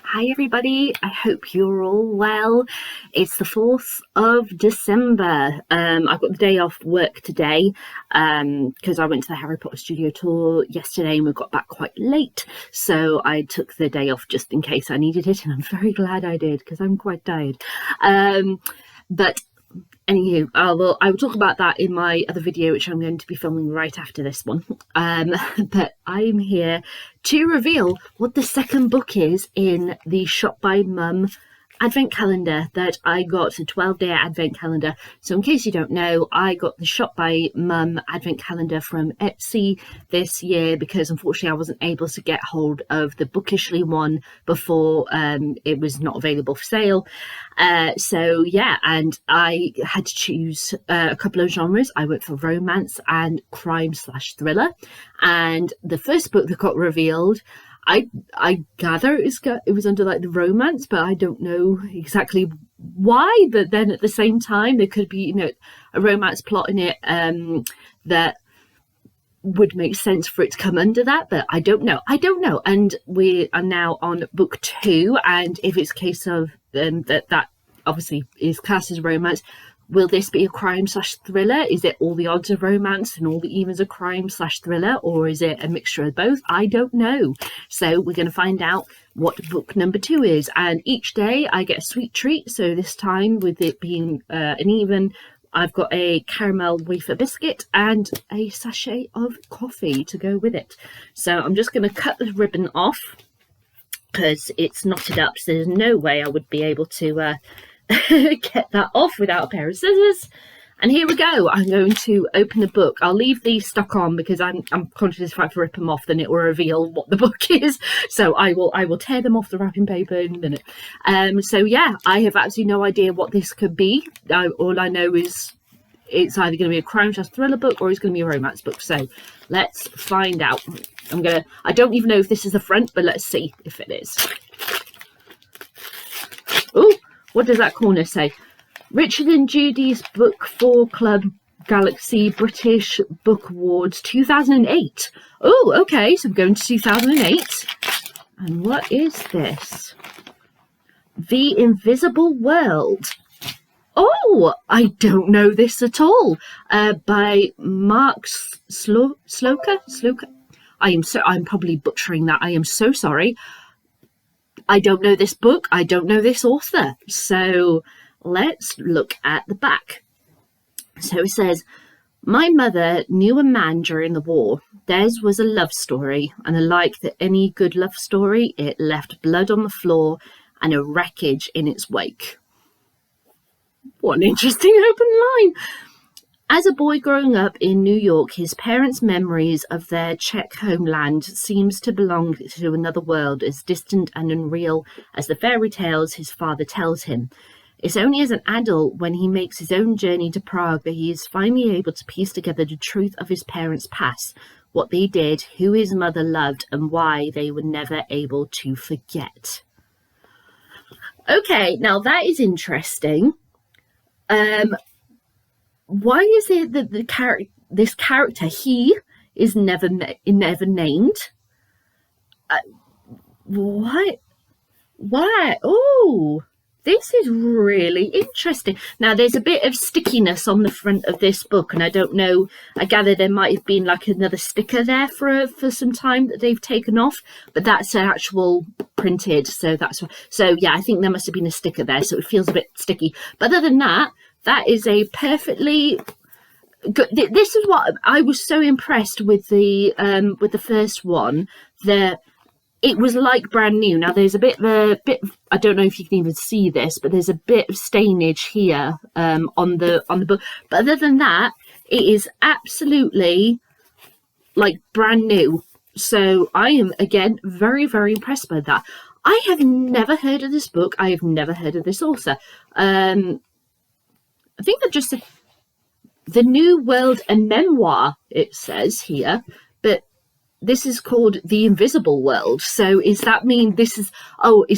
Hi everybody, I hope you're all well. It's the 4th of December. I've got the day off work today because I went to the Harry Potter studio tour yesterday and we got back quite late. So I took the day off just in case I needed it, and I'm very glad I did because I'm quite tired. But anywho, I will talk about that in my other video, which I'm going to be filming right after this one. But I'm here to reveal what the second book is in the Shop by Mum advent calendar that I got, a 12-day advent calendar. So in case you don't know, I got the Shop by Mum advent calendar from Etsy this year because unfortunately I wasn't able to get hold of the Bookishly one before it was not available for sale. So yeah, and I had to choose a couple of genres. I went for romance and crime/thriller, and the first book that got revealed, I gather it was under like the romance, but I don't know exactly why. But then at the same time, there could be, a romance plot in it that would make sense for it to come under that, but I don't know. And we are now on book 2, and if it's a case of that obviously is classed as romance, will this be a crime/thriller? Is it all the odds of romance and all the evens of crime/thriller, or is it a mixture of both? I don't know. So we're going to find out what book number 2 is, and each day I get a sweet treat. So this time, with it being an even, I've got a caramel wafer biscuit and a sachet of coffee to go with it. So I'm just going to cut the ribbon off because it's knotted up, so there's no way I would be able to get that off without a pair of scissors. And here we go. I'm going to open the book. I'll leave these stuck on because I'm conscious if I rip them off, then it will reveal what the book is. So I will tear them off the wrapping paper in a minute. So yeah, I have absolutely no idea what this could be. All I know is it's either going to be a crime/thriller book or it's going to be a romance book. So let's find out. I don't even know if this is the front, but let's see if it is. Oh, what does that corner say? Richard and Judy's Book 4 Club Galaxy British Book Awards 2008. Oh, okay, so we're going to 2008. And what is this? The Invisible World. Oh, I don't know this at all. By Mark Sloker. I'm probably butchering that. I am so sorry. I don't know this book. I don't know this author. So let's look at the back. So it says, my mother knew a man during the war. Theirs was a love story, and alike to any good love story, it left blood on the floor and a wreckage in its wake. What an interesting open line. As a boy growing up in New York, his parents' memories of their Czech homeland seems to belong to another world as distant and unreal as the fairy tales his father tells him. It's only as an adult, when he makes his own journey to Prague, that he is finally able to piece together the truth of his parents' past, what they did, who his mother loved, and why they were never able to forget. Okay, now that is interesting. Why is it that this character, he, is never named? What? Why? Oh, this is really interesting. Now, there's a bit of stickiness on the front of this book, and I don't know. I gather there might have been like another sticker there for some time that they've taken off, but that's an actual printed. So yeah, I think there must have been a sticker there, so it feels a bit sticky. But other than that, that is a perfectly good. This is what I was so impressed with the first one. It was like brand new. Now there's a bit. I don't know if you can even see this, but there's a bit of stainage here on the book. But other than that, it is absolutely like brand new. So I am again very, very impressed by that. I have never heard of this book. I have never heard of this author. I think they've just said The New World, a memoir, it says here, but this is called The Invisible World. So does that mean is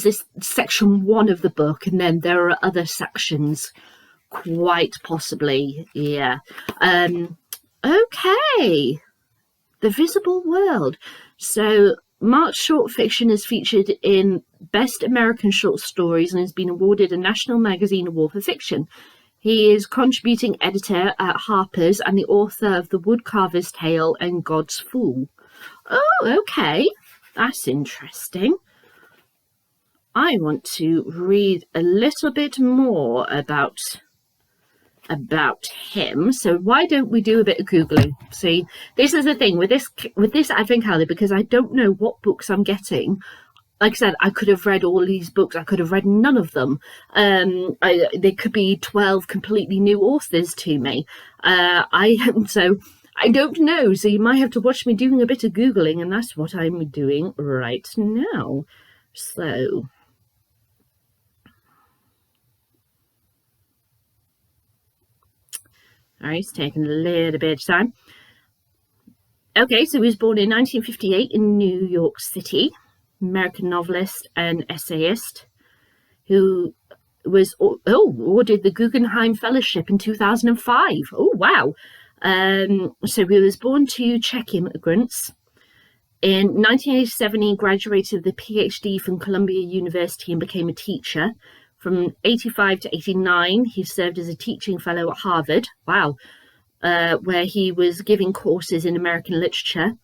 this section 1 of the book, and then there are other sections? Quite possibly, yeah. Okay. The Visible World. So Mark's short fiction is featured in Best American Short Stories and has been awarded a National Magazine Award for Fiction. He is contributing editor at Harper's and the author of The Woodcarver's Tale and God's Fool. Oh, okay. That's interesting. I want to read a little bit more about him. So why don't we do a bit of Googling? See, this is the thing with this advent calendar, because I don't know what books I'm getting. Like I said, I could have read all these books. I could have read none of them. They could be 12 completely new authors to me. So I don't know. So you might have to watch me doing a bit of Googling, and that's what I'm doing right now. So all right, it's taking a little bit of time. Okay, so he was born in 1958 in New York City. American novelist and essayist who was awarded the Guggenheim Fellowship in 2005. Oh, wow. So he was born to Czech immigrants. In 1987, he graduated with a PhD from Columbia University and became a teacher. From 85 to 89, he served as a teaching fellow at Harvard. Wow. Where he was giving courses in American literature.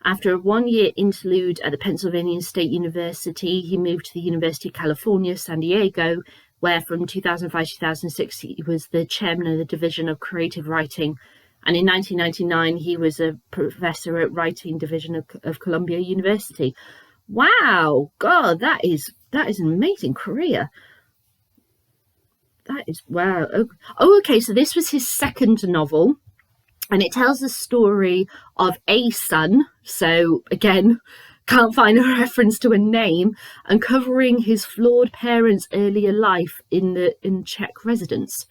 After a one-year interlude at the Pennsylvania State University, he moved to the University of California, San Diego, where from 2005 to 2006, he was the chairman of the Division of Creative Writing. And in 1999, he was a professor at Writing Division of Columbia University. Wow, God, that is an amazing career. That is, wow. Oh, okay, so this was his second novel. And it tells the story of a son, so again, can't find a reference to a name, uncovering his flawed parents' earlier life in Czech residence.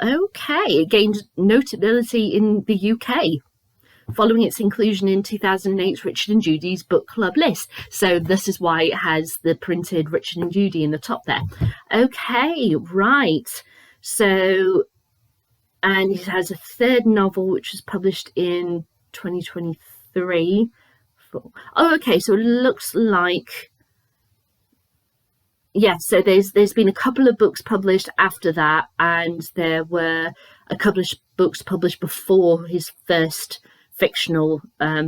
Okay, it gained notability in the UK, following its inclusion in 2008's Richard and Judy's book club list. So this is why it has the printed Richard and Judy in the top there. Okay, right. So... and he has a third novel, which was published in 2023. Oh, okay. So it looks like, yeah. So there's been a couple of books published after that, and there were a couple of books published before his first fictional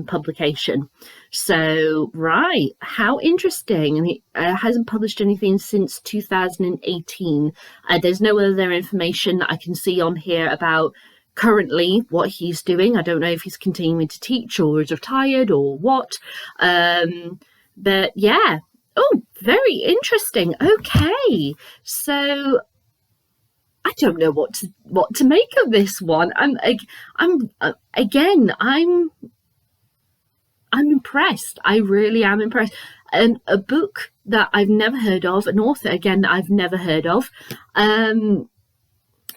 publication. So, right, how interesting. And he hasn't published anything since 2018. There's no other information that I can see on here about currently what he's doing. I don't know if he's continuing to teach or is retired or what. But yeah. Oh, very interesting. Okay, so I don't know what to make of this one. I'm impressed. I really am impressed. And a book that I've never heard of, an author again that I've never heard of, and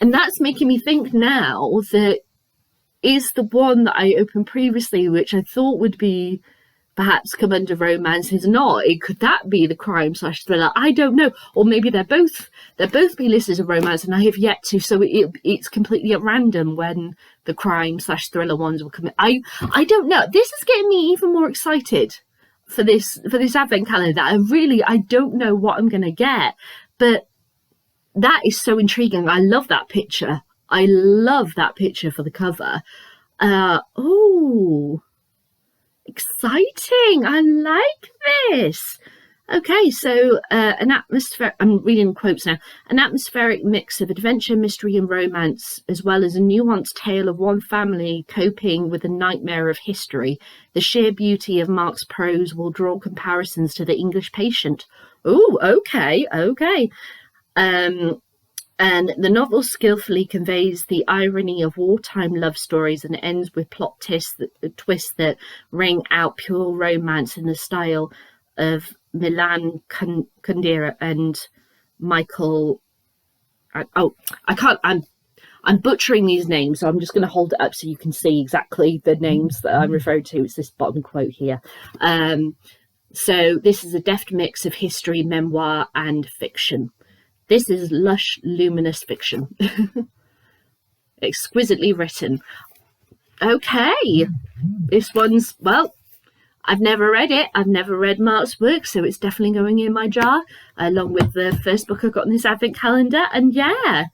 that's making me think now that is the one that I opened previously, which I thought would be perhaps come under romance, is not. Could that be the crime/thriller? I don't know. Or maybe they're both be listed as romance, and I have yet to. So it's completely at random when the crime/thriller ones will come in. I don't know. This is getting me even more excited for this advent calendar. I don't know what I'm going to get, but that is so intriguing. I love that picture. I love that picture for the cover. Oh. Exciting. I like this. Okay, so I'm reading quotes now. An atmospheric mix of adventure, mystery and romance, as well as a nuanced tale of one family coping with the nightmare of history. The sheer beauty of Mark's prose will draw comparisons to The English Patient. Oh, okay. And the novel skillfully conveys the irony of wartime love stories and ends with plot twists that ring out pure romance in the style of Milan Kundera and Michael. I'm butchering these names, so I'm just going to hold it up so you can see exactly the names that I'm referring to. It's this bottom quote here. So this is a deft mix of history, memoir, and fiction. This is lush, luminous fiction. Exquisitely written. Okay. This one's, well, I've never read it. I've never read Mark's work, so it's definitely going in my jar, along with the first book I got in this advent calendar. And yeah,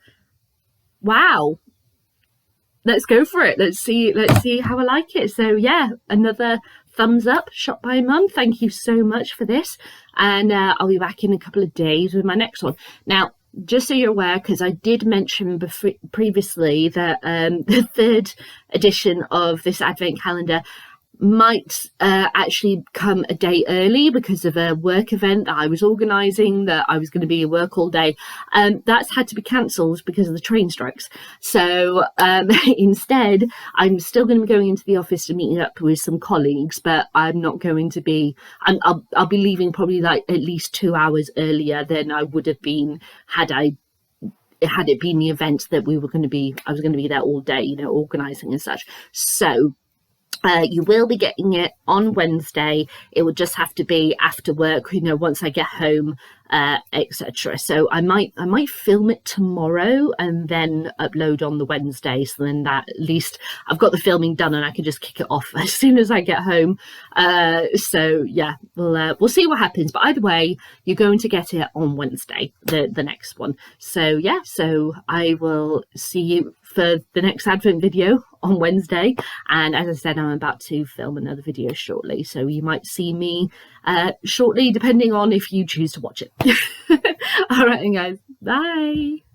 wow, let's go for it. Let's see how I like it. So yeah, another thumbs up, Shop by Mum. Thank you so much for this, and I'll be back in a couple of days with my next one. Now, just so you're aware, because I did mention previously that the third edition of this advent calendar might actually come a day early because of a work event that I was organising, that I was going to be at work all day. That's had to be cancelled because of the train strikes. So instead, I'm still going to be going into the office to meet up with some colleagues, but I'm not going to be, I'll be leaving probably like at least 2 hours earlier than I would have been had it been the event that I was going to be there all day, organising and such. So you will be getting it on Wednesday. It will just have to be after work, once I get home, etc. So I might film it tomorrow and then upload on the Wednesday. So then that at least I've got the filming done and I can just kick it off as soon as I get home. So yeah, we'll see what happens. But either way, you're going to get it on Wednesday, the next one. So yeah, so I will see you for the next Advent video on Wednesday. And as I said, I'm about to film another video shortly, so you might see me shortly, depending on if you choose to watch it. All right, guys, bye.